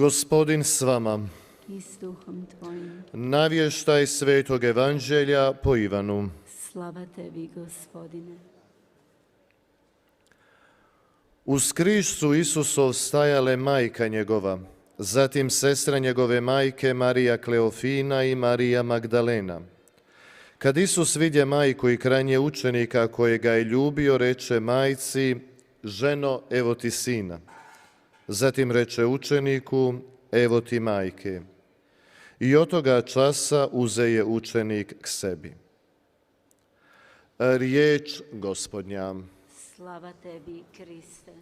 Gospodin s vama. I s duhom tvojim. Navještaj Svetog Evanđelja po Ivanu. Slava tebi, Gospodine. Uz križ su Isusov stajale majka njegova, zatim sestra njegove majke Marija Kleofina i Marija Magdalena. Kad Isus vidje majku i krajnje učenika kojega je ljubio, reče majci: ženo, evo ti sina. Zatim reče učeniku: evo ti majke. I od toga časa uze je učenik k sebi. Riječ Gospodnja. Slava tebi, Kriste.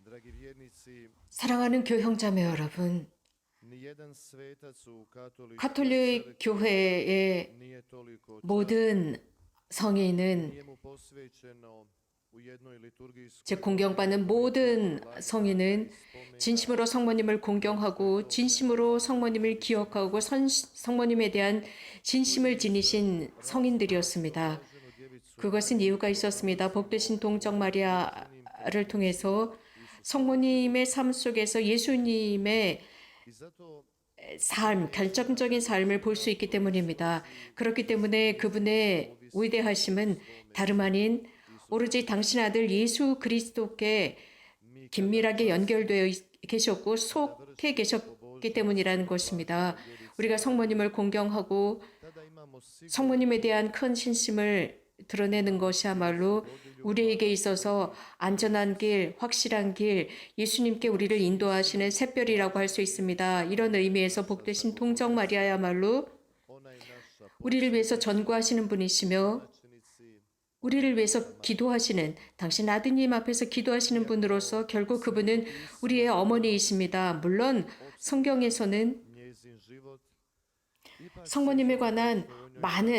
Dragi vjernici, 사랑하는 교형자매 여러분, nijedan svetac u 가톨릭 교회의 nije toliko 모든 성인은 nije mu posvećeno u jednoj liturgijskoj 즉 공경받는 모든 성인은 진심으로 성모님을 공경하고 진심으로 성모님을 기억하고 성모님에 대한 진심을 지니신 성인들이었습니다. 그것은 이유가 있었습니다. 복되신 동정 마리아를 통해서 성모님의 삶 속에서 예수님의 삶, 결정적인 삶을 볼 수 있기 때문입니다. 그렇기 때문에 그분의 위대하심은 다름 아닌 오로지 당신 아들 예수 그리스도께 긴밀하게 연결되어 계셨고 속해 계셨기 때문이라는 것입니다. 우리가 성모님을 공경하고 성모님에 대한 큰 신심을 드러내는 것이야말로 우리에게 있어서 안전한 길, 확실한 길, 예수님께 우리를 인도하시는 샛별이라고 할 수 있습니다. 이런 의미에서 복되신 동정 마리아야말로 우리를 위해서 전구하시는 분이시며 우리를 위해서 기도하시는 당신 아드님 앞에서 기도하시는 분으로서 결국 그분은 우리의 어머니이십니다. 물론 성경에서는 성모님에 관한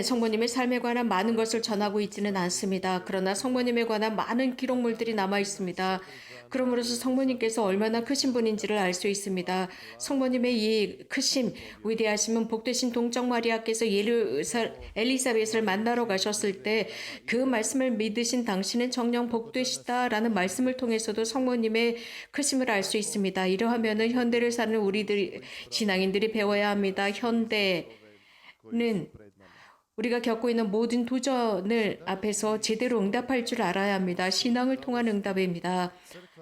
성모님의 삶에 관한 많은 것을 전하고 있지는 않습니다. 그러나 성모님에 관한 많은 기록물들이 남아 있습니다. 그러므로서 성모님께서 얼마나 크신 분인지를 알 수 있습니다. 성모님의 이 크심, 위대하심은 복되신 동정 마리아께서 엘리사벳을 만나러 가셨을 때 그 말씀을 믿으신 당신은 정녕 복되시다라는 말씀을 통해서도 성모님의 크심을 알 수 있습니다. 이러하면은 현대를 사는 우리들 신앙인들이 배워야 합니다. 현대는 우리가 겪고 있는 모든 도전을 앞에서 제대로 응답할 줄 알아야 합니다. 신앙을 통한 응답입니다.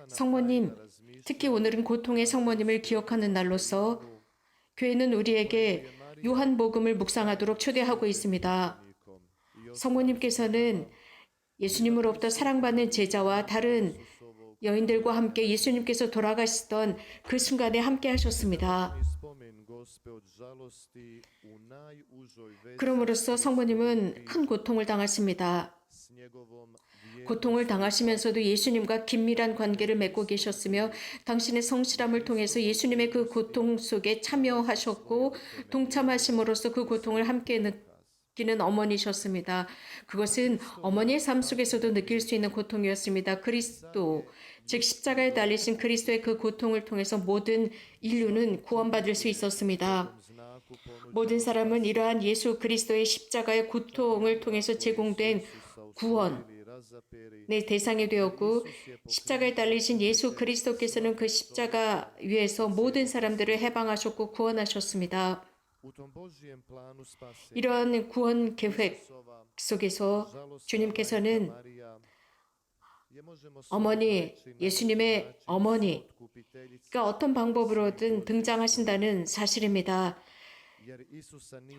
성모님, 특히 오늘은 고통의 성모님을 기억하는 날로서 교회는 우리에게 요한복음을 묵상하도록 초대하고 있습니다. 성모님께서는 예수님으로부터 사랑받는 제자와 다른 여인들과 함께 예수님께서 돌아가시던 그 순간에 함께 하셨습니다. 그럼으로써 성모님은 큰 고통을 당하십니다. 고통을 당하시면서도 예수님과 긴밀한 관계를 맺고 계셨으며 당신의 성실함을 통해서 예수님의 그 고통 속에 참여하셨고 동참하심으로써 그 고통을 함께 느끼는 어머니셨습니다. 그것은 어머니의 삶 속에서도 느낄 수 있는 고통이었습니다. 그리스도, 즉 십자가에 달리신 그리스도의 그 고통을 통해서 모든 인류는 구원받을 수 있었습니다. 모든 사람은 이러한 예수 그리스도의 십자가의 고통을 통해서 제공된 구원의 대상이 되었고 십자가에 달리신 예수 그리스도께서는 그 십자가 위에서 모든 사람들을 해방하셨고 구원하셨습니다. 이러한 구원 계획 속에서 주님께서는 어머니, 예수님의 어머니가 어떤 방법으로든 등장하신다는 사실입니다.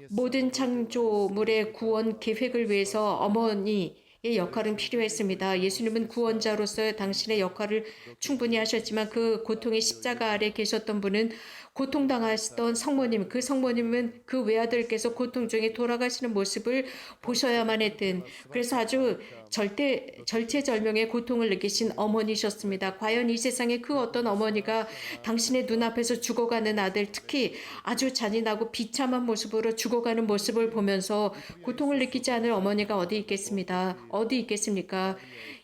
모든 창조물의 구원 계획을 위해서 어머니의 역할은 필요했습니다. 예수님은 구원자로서 당신의 역할을 충분히 하셨지만 그 고통의 십자가 아래 계셨던 분은 고통당하시던 성모님, 그 성모님은 그 외아들께서 고통 중에 돌아가시는 모습을 보셔야만 했던, 그래서 아주 절체절명의 고통을 느끼신 어머니셨습니다. 과연 이 세상에 그 어떤 어머니가 당신의 눈앞에서 죽어가는 아들, 특히 아주 잔인하고 비참한 모습으로 죽어가는 모습을 보면서 고통을 느끼지 않을 어머니가 어디 있겠습니까?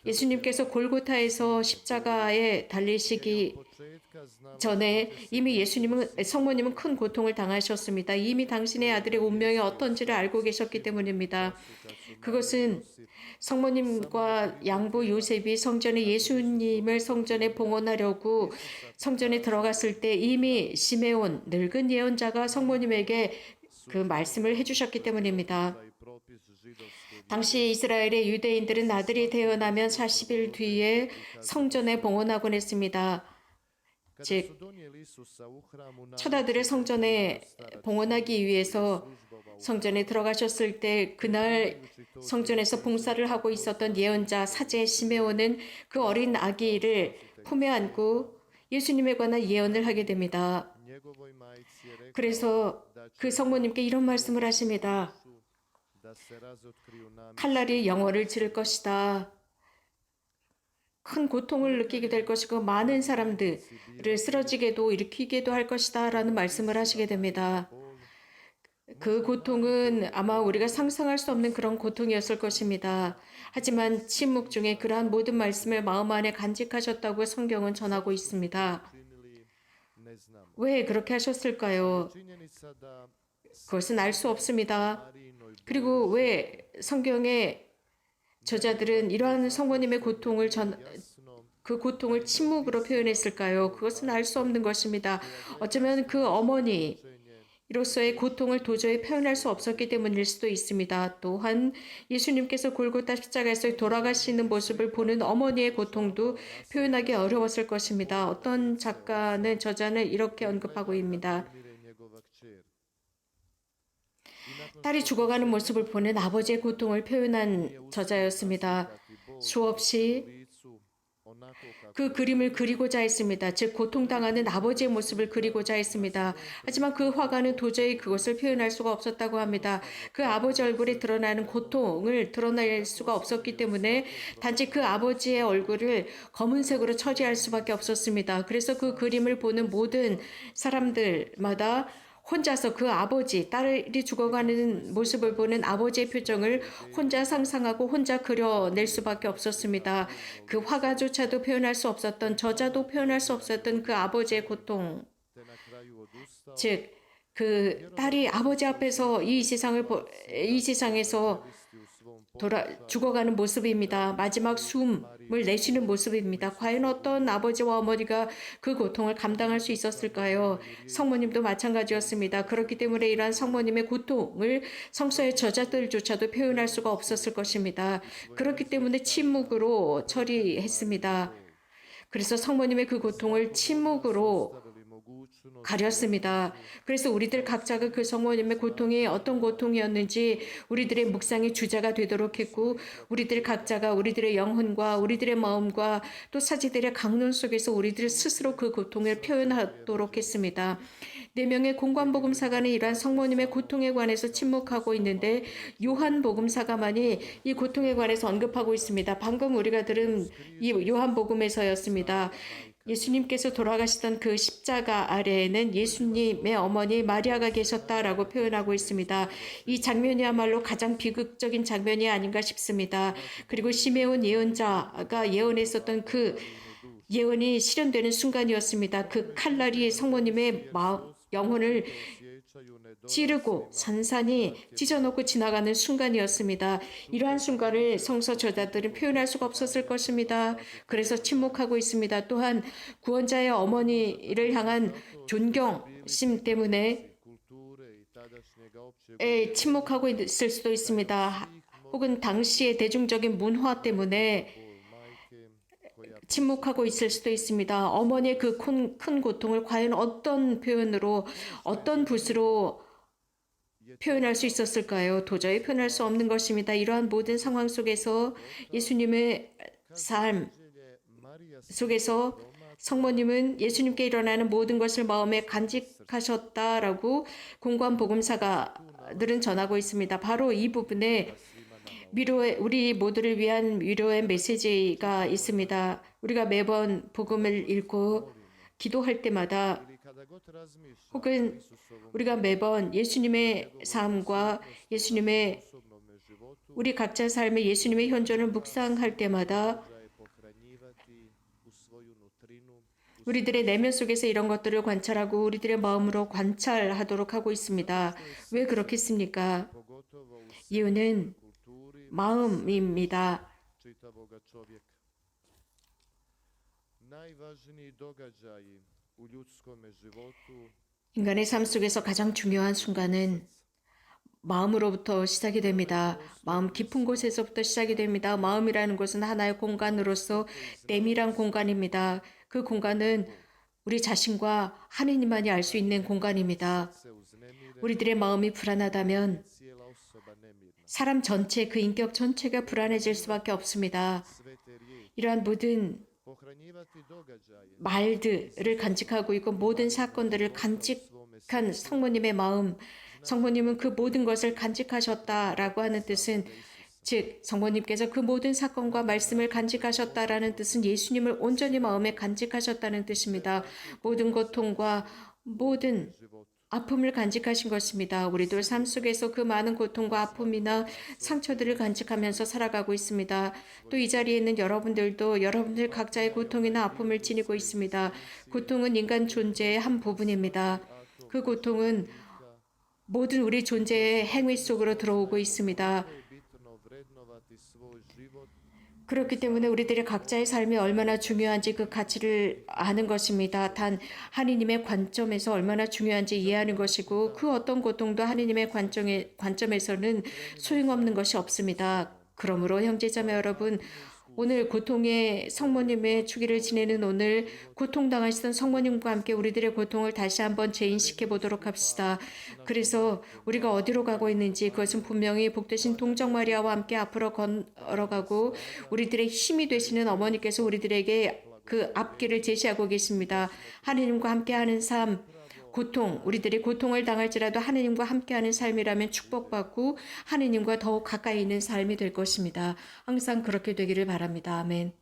예수님께서 골고타에서 십자가에 달리시기 전에 이미 성모님은 큰 고통을 당하셨습니다. 이미 당신의 아들의 운명이 어떤지를 알고 계셨기 때문입니다. 그것은 성모님과 양부 요셉이 성전에 예수님을 성전에 봉헌하려고 성전에 들어갔을 때 이미 시메온 늙은 예언자가 성모님에게 그 말씀을 해주셨기 때문입니다. 당시 이스라엘의 유대인들은 아들이 태어나면 40일 뒤에 성전에 봉헌하곤 했습니다. 즉, 첫 아들을 성전에 봉헌하기 위해서 성전에 들어가셨을 때 그날 성전에서 봉사를 하고 있었던 예언자 사제 시메온은 그 어린 아기를 품에 안고 예수님에 관한 예언을 하게 됩니다. 그래서 그 성모님께 이런 말씀을 하십니다. 칼날이 영혼을 찌를 것이다. 큰 고통을 느끼게 될 것이고 많은 사람들을 쓰러지게도 일으키게도 할 것이다 라는 말씀을 하시게 됩니다. 그 고통은 아마 우리가 상상할 수 없는 그런 고통이었을 것입니다. 하지만 침묵 중에 그러한 모든 말씀을 마음 안에 간직하셨다고 성경은 전하고 있습니다. 왜 그렇게 하셨을까요? 그것은 알 수 없습니다. 그리고 왜 성경의 저자들은 이러한 성모님의 그 고통을 침묵으로 표현했을까요? 그것은 알 수 없는 것입니다. 어쩌면 그 어머니로서의 고통을 도저히 표현할 수 없었기 때문일 수도 있습니다. 또한 예수님께서 골고타 십자가에서 돌아가시는 모습을 보는 어머니의 고통도 표현하기 어려웠을 것입니다. 어떤 저자는 이렇게 언급하고 있습니다. 딸이 죽어가는 모습을 보는 아버지의 고통을 표현한 저자였습니다. 수없이 그 그림을 그리고자 했습니다. 즉 고통당하는 아버지의 모습을 그리고자 했습니다. 하지만 그 화가는 도저히 그것을 표현할 수가 없었다고 합니다. 그 아버지 얼굴에 드러나는 고통을 드러낼 수가 없었기 때문에 단지 그 아버지의 얼굴을 검은색으로 처리할 수밖에 없었습니다. 그래서 그 그림을 보는 모든 사람들마다 혼자서 그 아버지, 딸이 죽어가는 모습을 보는 아버지의 표정을 혼자 상상하고 혼자 그려낼 수밖에 없었습니다. 그 화가조차도 표현할 수 없었던, 저자도 표현할 수 없었던 그 아버지의 고통. 즉, 그 딸이 아버지 앞에서 이 세상에서 죽어가는 모습입니다. 마지막 숨을 내쉬는 모습입니다. 과연 어떤 아버지와 어머니가 그 고통을 감당할 수 있었을까요? 성모님도 마찬가지였습니다. 그렇기 때문에 이러한 성모님의 고통을 성서의 저자들조차도 표현할 수가 없었을 것입니다. 그렇기 때문에 침묵으로 처리했습니다. 그래서 성모님의 그 고통을 침묵으로 가렸습니다. 그래서 우리들 각자가 그 성모님의 고통이 어떤 고통이었는지 우리들의 묵상의 주제가 되도록 했고, 우리들 각자가 우리들의 영혼과 우리들의 마음과 또 사제들의 강론 속에서 우리들 스스로 그 고통을 표현하도록 했습니다. 4명의 공관복음사가는 이러한 성모님의 고통에 관해서 침묵하고 있는데 요한복음사가만이 이 고통에 관해서 언급하고 있습니다. 방금 우리가 들은 이 요한복음에서였습니다. 예수님께서 돌아가시던 그 십자가 아래에는 예수님의 어머니 마리아가 계셨다라고 표현하고 있습니다. 이 장면이야말로 가장 비극적인 장면이 아닌가 싶습니다. 그리고 시메온 예언자가 예언했었던 그 예언이 실현되는 순간이었습니다. 그 칼날이 성모님의 영혼을 찌르고 산산이 찢어놓고 지나가는 순간이었습니다. 이러한 순간을 성서 저자들은 표현할 수가 없었을 것입니다. 그래서 침묵하고 있습니다. 또한 구원자의 어머니를 향한 존경심 때문에 침묵하고 있을 수도 있습니다. 혹은 당시의 대중적인 문화 때문에 침묵하고 있을 수도 있습니다. 어머니의 그 큰 고통을 과연 어떤 표현으로, 어떤 붓으로 표현할 수 있었을까요? 도저히 표현할 수 없는 것입니다. 이러한 모든 상황 속에서 예수님의 삶 속에서 성모님은 예수님께 일어나는 모든 것을 마음에 간직하셨다라고 공관복음사가들은 전하고 있습니다. 바로 이 부분에 우리 모두를 위한 위로의 메시지가 있습니다. 우리가 매번 복음을 읽고 기도할 때마다 혹은 우리가 매번 예수님의 삶과 우리 각자 삶의 예수님의 현존을 묵상할 때마다 우리들의 내면 속에서 이런 것들을 관찰하고 우리들의 마음으로 관찰하도록 하고 있습니다. 왜 그렇겠습니까? pogotovo u 이유는 kulturi 마음입니다. čitavoga čovjeka. Najvažniji događaji u ljudskome životu 인간의 삶 속에서 가장 중요한 순간은 마음으로부터 시작이 됩니다. 마음 깊은 곳에서부터 시작이 됩니다. 마음이라는 것은 하나의 공간으로서 내밀한 공간입니다. 그 공간은 우리 자신과 하느님만이 알 수 있는 공간입니다. se uznemire, 우리들의 마음이 불안하다면 cijela osoba nemirna. 사람 전체, 그 인격 전체가 불안해질 수밖에 없습니다. Sve te riječi, 이러한 모든 pohranjivati događaje, 말들을 간직하고 있고 모든 사건들을 간직한 성모님의 마음, 성모님은 그 모든 것을 간직하셨다라고 하는 뜻은 즉 성모님께서 그 모든 사건과 말씀을 간직하셨다라는 뜻은 예수님을 온전히 마음에 간직하셨다는 뜻입니다. 모든 고통과 모든 아픔을 간직하신 것입니다. 우리들 삶 속에서 그 많은 고통과 아픔이나 상처들을 간직하면서 살아가고 있습니다. 또 이 자리에 있는 여러분들도 여러분들 각자의 고통이나 아픔을 지니고 있습니다. 고통은 인간 존재의 한 부분입니다. 그 고통은 모든 우리 존재의 행위 속으로 들어오고 있습니다. bitno vrednovati svoj život 그렇기 때문에 우리들의 각자의 삶이 얼마나 중요한지 그 가치를 아는 것입니다. 단 하느님의 관점에서 얼마나 중요한지 이해하는 것이고 그 어떤 고통도 하느님의 관점에서는 소용없는 것이 없습니다. 그러므로 형제자매 여러분, 오늘 고통의 성모님의 주기를 지내는 오늘 고통당하시던 성모님과 함께 우리들의 고통을 다시 한번 재인식해 보도록 합시다. 그래서 우리가 어디로 가고 있는지 그것은 분명히 복되신 동정 마리아와 함께 앞으로 걸어가고 우리들의 힘이 되시는 어머니께서 우리들에게 그 앞길을 제시하고 계십니다. 하느님과 함께하는 삶, 고통, 우리들이 고통을 당할지라도 하느님과 함께하는 삶이라면 축복받고 하느님과 더욱 가까이 있는 삶이 될 것입니다. 항상 그렇게 되기를 바랍니다. 아멘.